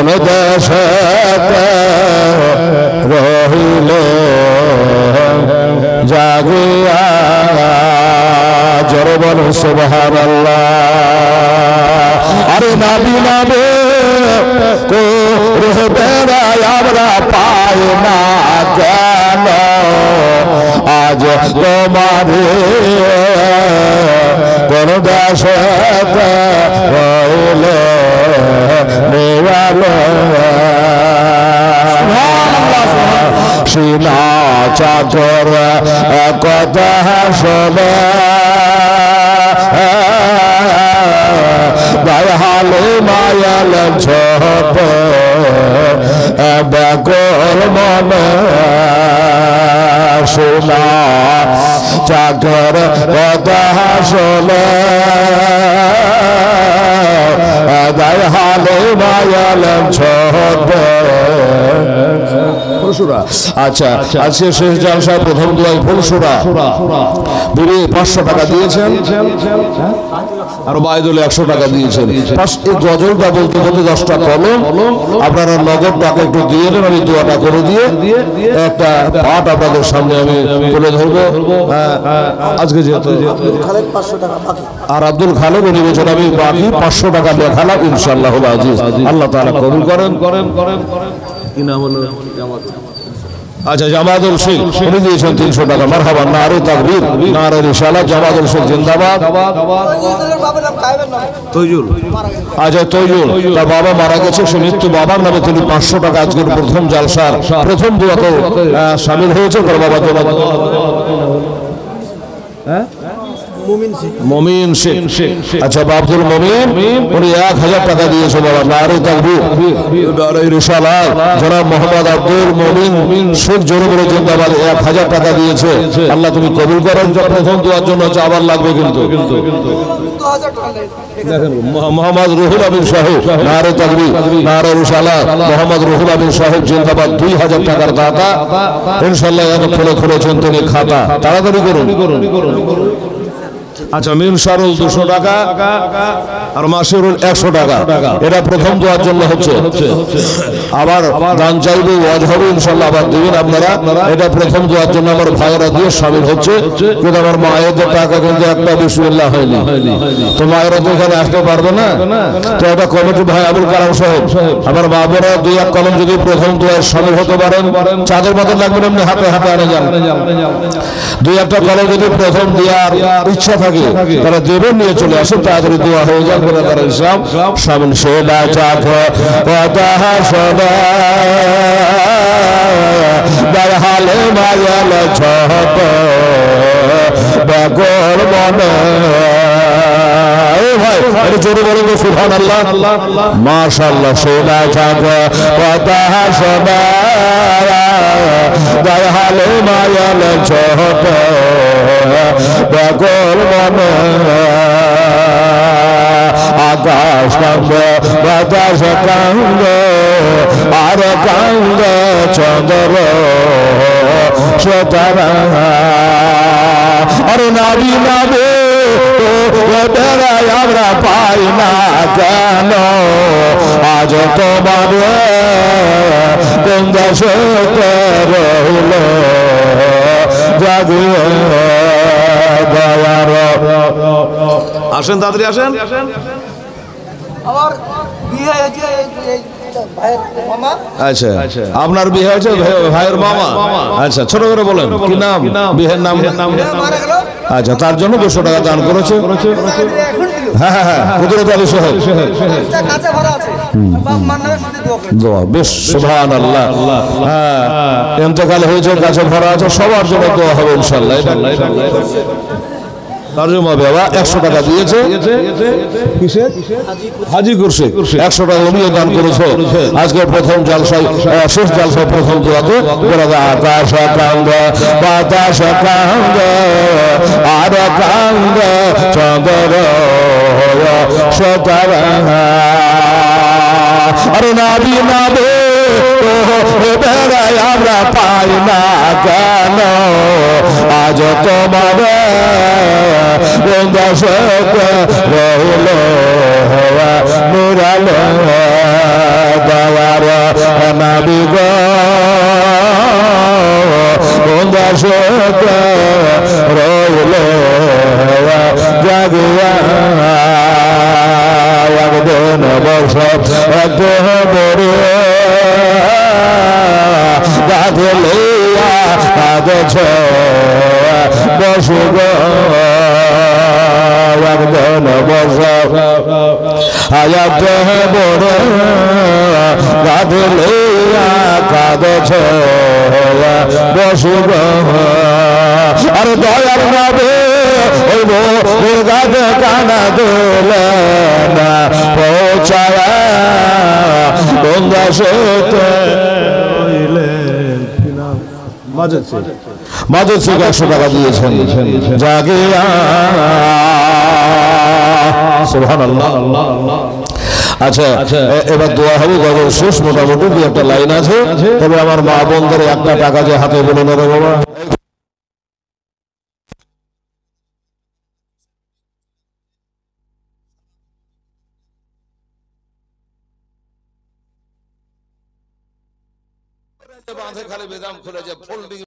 কোন দেশে রহিলে জাগিয়া জোরে বলো সুবহানাল্লাহ। আরে নবী নবী বেড়ায় আমরা পাই না কেন আজ তোমার কোন দেশে রইলে নিয়ালো সিনা চাদর কথা শোনে হালে মায়াল ছোট ব্যাকল মনে শোনা চাকর কথা শোনে হালে মায়াল ছোট। আচ্ছা আজকে শেষ জালসা প্রথম দোয়াই ফুলসুরা বিবি 500 টাকা দিয়েছেন আর বাইদুল 100 টাকা দিয়েছেন। এই গজলটা বলতে বলতে 10টা কলম আপনারা নগদ টাকা একটু দিয়ে দেন, আমি দোয়াটা করে দিয়ে একটা পাঠ আপনাদের সামনে আমি তুলে ধরবো। আজকে যেহেতু আর আব্দুল খালেক উনি বলছেন আমি বাকি 500 টাকা লেখালাম ইনশাআল্লাহ আজিজ আল্লাহ তাআলা কবুল করেন। কি নাম হলো? আচ্ছা জামাতুল শেখ উনি দিয়েছেন 300 টাকা। মারহাবা, নারে তাকবীর, নারে রিসালাত, জামাতুল শেখ জিন্দাবাদ। তৈজুল, আচ্ছা তৈজুল তার বাবা মারা গেছে, সে মৃত্যু বাবার নামে তিনি 500 টাকা আজকের প্রথম জালসার প্রথম দোয়াতে শামিল হয়েছে। তার বাবা মমিন শেখ, আচ্ছা আব্দুল মমিন উনি 1000 টাকা দিয়েছে বাবা। নারে তাকবীর, নারে রিসালাত। জনাব মোহাম্মদ আব্দুল মমিন শেখ জোরে জিন্দাবাদ 1000 টাকা দিয়েছে। আল্লাহ তুমি কবুল করেন। প্রথম দোয়ার জন্য আবার লাগবে কিন্তু মোহাম্মদ রুহুল আমিন সাহেব, নারে তাকবীর, নারে রিসালাত। মোহাম্মদ রুহুল আমিন সাহেব জিন্দাবাদ 2000 টাকার দাতা ইনশাআল্লাহ। খুলে খুলেছেন তিনি খাতা, তাড়াতাড়ি করুন। আচ্ছা মিনসারুল 200 টাকা আর মাসিরুল 100 টাকা। এটা প্রথম দোয়ার জন্য হচ্ছে। আবার দান চাইবে ওয়াজ হবে ইনশাআল্লাহ, আবার দিবেন আপনারা। এটা প্রথম দোয়ার জন্য আমার ভাইয়েরা দিয়ে শামিল হচ্ছে। কিন্তু আমার মায়ের টাকা কিন্তু একটা বিসমিল্লাহ হয়নি, তো মায়েরা তো এখানে আসতে পারবে না। তো এটা কমিটি ভাই আবুল কালাম সাহেব, আমার বাবারা 2-1 কলম যদি প্রথম দোয়ায় শামিল হতে পারেন, চাঁদের মতো লাগবে এমনি হাতে হাতে আনে যান। 2-1টা কলম যদি প্রথম দেওয়ার ইচ্ছা থাকে তারা দেবেন, নিয়ে চলে আসেন, তাড়াতাড়ি দোয়া হয়ে যাবে। তারা ইসলাম সামন সেবা চাখ কথা শোনা হালে মায়াল ছোট ব্যাকল মনে। ভাই জোরে বলেন তো সুবহানাল্লাহ, মাশাআল্লাহ। সেবা চাখ কথা শোনা হালে মায়াল ছোট ব্যাকল মনে। আকাশ কান্দ বাতাস কান্দ আর কান্দ চন্দ্র সতারা। আরে নাবি নাবে বেড়ায় আমরা পাই না কেন আজ তোমার কোন দেশে রইল জাগিয়ে দয়ার। আসেন তাড়াতাড়ি আসেন। আমার বিয়ে হয়েছে আচ্ছা আপনার বিয়ে হয়েছে ভাইয়ের মামা। আচ্ছা ছোট করে বলেন কি নাম, বিয়ের নাম? আচ্ছা তার জন্য 200 টাকা দান করেছে। হ্যাঁ হ্যাঁ হ্যাঁ, কুদরত আলী সাহেব। বেশ সুবহানাল্লাহ। হ্যাঁ ইন্তেকাল হয়েছে, কাছে ভরা আছে, সবার জন্য দোয়া হবে ইনশাআল্লাহ। তারজমা বাবা 100 টাকা দিয়েছে। হাজি কুরশি 100 টাকা উনিও দান করেছে আজকে প্রথম জালসায়, শেষ জালসায় প্রথম দোয়াতে। আকাশ কান্দ বাতাস কান্দ আর কান্দ চন্দ্র সতারা। আরে নাবি নাবে বেড়ায় আমরা পাই না কেন আজ তোমার রইল নুরালো বড় গাধে লইয়া কাঁদছ বসুগ একজন বস আয়াত বড় গাধে লইয়া কাঁদছ বসুগ আর দয়ার নবে ওই গাধে কানা দোলে না পৌঁছায় গঙ্গা সেতু মাজেদ শেখ 100 টাকা দিয়েছেন জাগিয়া সুবহানাল্লাহ। আচ্ছা এবার দোয়া হবে গজল শেষ, মোটামুটি দু একটা লাইন আছে, তবে আমার মা বোনদের একটা টাকা যে হাতে বলে নেবে বাবা। বাঁধে খালি বেদাম খুলে যে ফোল্ডিং